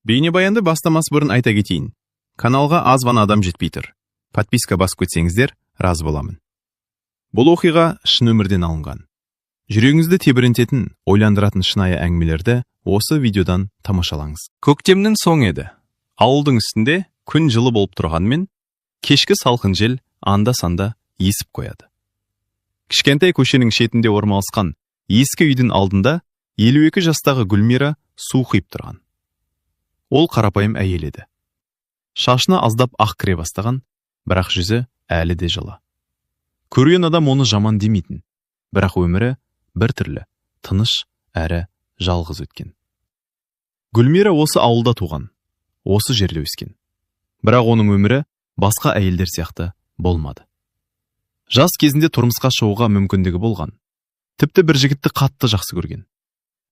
Бейнебаянды бастамас бұрын айта кетейін. Каналға аз ғана адам жетпей тұр. Подписка басып кетсеңіздер, разы боламын. Бұл оқиға шын өмірден алынған. Жүрегіңізді тебірентетін, ойландыратын шынайы әңгімелерді осы видеодан тамашалаңыз. Көктемнің соңы еді. Ауылдың үстінде күн жылы болып тұрғанмен, кешкі салқын жел анда-санда есіп қояды. Кішкентай көшенің шетінде орналасқан ескі үйдің алдында 52 жастағы Гүлмира су құйып тұрған. Ол қарапайым әйел еді. Шашына аздап ақ кіре бастаған, бірақ жүзі әлі де жылы. Көрген адам оны жаман демейтін, бірақ өмірі бір түрлі, тыныш әрі жалғыз өткен. Гүлмира осы ауылда туған, осы жерде өскен. Бірақ оның өмірі басқа әйелдер сияқты болмады. Жас кезінде тұрмысқа шығуға мүмкіндігі болған. Тіпті бір жігітті қатты жақсы көрген.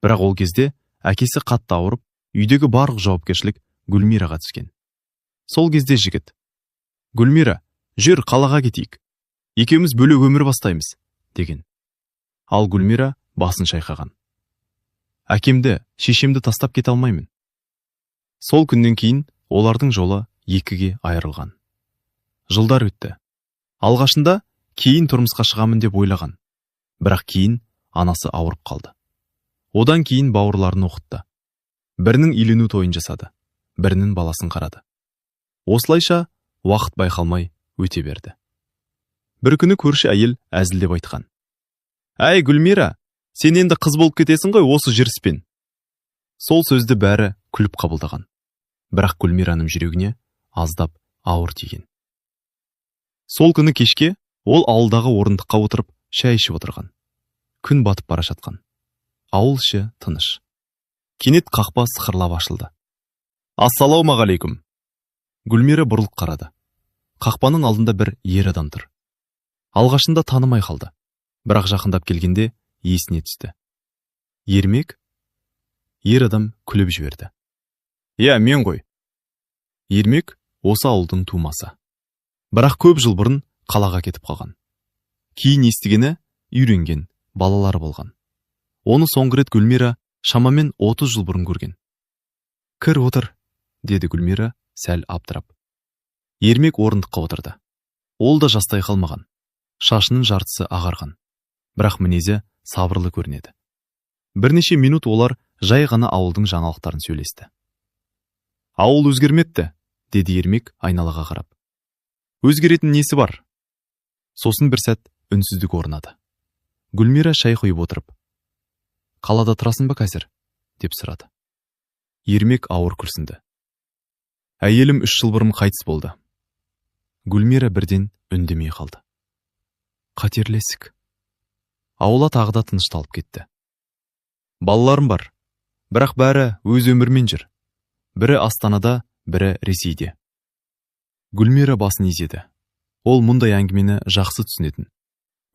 Бірақ ол кезде әкесі қатты ауырып, үйдегі барлық жауапкершілік Гүлмираға түскен. Сол кезде жігіт: «Гүлмира, жүр, қалаға кетейік. Екеуміз бөлек өмір бастаймыз», деген. Ал Гүлмира басын шайқаған. «Әкемді, шешемді тастап кете алмаймын». Сол күннен кейін олардың жолы екіге айырылған. Жылдар өтті. Алғашында кейін тұрмысқа шығамын деп ойлаған. Бірақ кейін анасы ауырып қалды. Одан кейін бауырларын оқытты. Бірінің үйлену тойын жасады, бірінің баласын қарады. Осылайша уақыт байқалмай өте берді. Бір күні көрші әйел әзілдеп айтқан: «Әй, Гүлмира, сен енді қыз болып кетесің ғой осы жүріспен». Сол сөзді бәрі күліп қабылдаған. Бірақ Гүлмираның жүрегіне аздап ауыр тиген. Сол күні кешке ол ауылдағы орындыққа отырып шай ішіп отырған. Күн батып бара жатқан. Ауыл іші тыныш. Кенет қақпа сықырлап ашылды. «Ассалаумағалейкум». Гүлмира бұрылып қарады. Қақпаның алдында бір ер адам тұр. Алғашында танымай қалды. Бірақ жақындап келгенде есіне түсті. «Ермек?» Ер адам күліп жіберді. «Иә, мен ғой». Ермек осы ауылдың тумасы. Бірақ көп жыл бұрын қалаға кетіп қалған. Кейін естігені үйренген, балалары болған. Оны соңғы рет Гүлмира шамамен 30 жыл бұрын көрген. «Кір, отыр», деді Гүлмира сәл аптырап. Ермек орындыққа отырды. Ол да жастай қалмаған. Шашының жартысы ағарған. Бірақ мінезі сабырлы көрінеді. Бірнеше минут олар жай ғана ауылдың жаңалықтарын сөйлесті. «Ауыл өзгермепті», деді Ермек айналаға қарап. «Өзгеретін несі бар?» Сосын бір сәт үнсіздік орнады. Гүлмира шай құйып отырып: «Қалада тұрасың ба қазір?» деп сұрады. Ермек ауыр күрсінді. «Әйелім 3 жыл бұрын қайтыс болды». Гүлмира бірден үндемей қалды. Қатерлі ісік. Аула тағы да тынышталып кетті. «Балаларым бар, бірақ бәрі өз өмірмен жүр. Бірі Астанада, бірі Ресейде». Гүлмира басын изеді. Ол мұндай әңгімені жақсы түсінетін.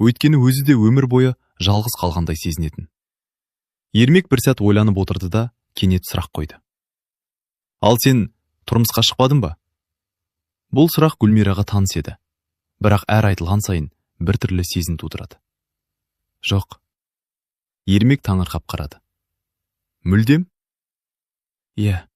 Өйткені өзі де өмір бойы жалғыз қалғандай сезінетін. Ермек бір сәт ойланып отырды да кенет сұрақ қойды: «Ал сен тұрмысқа шықпадың ба?» Бұл сұрақ Гүлмираға таныс еді. Бірақ әр айтылған сайын бір түрлі сезім тудырады. «Жоқ». Ермек таңырқап қарады. «Мүлдем?» «Иә».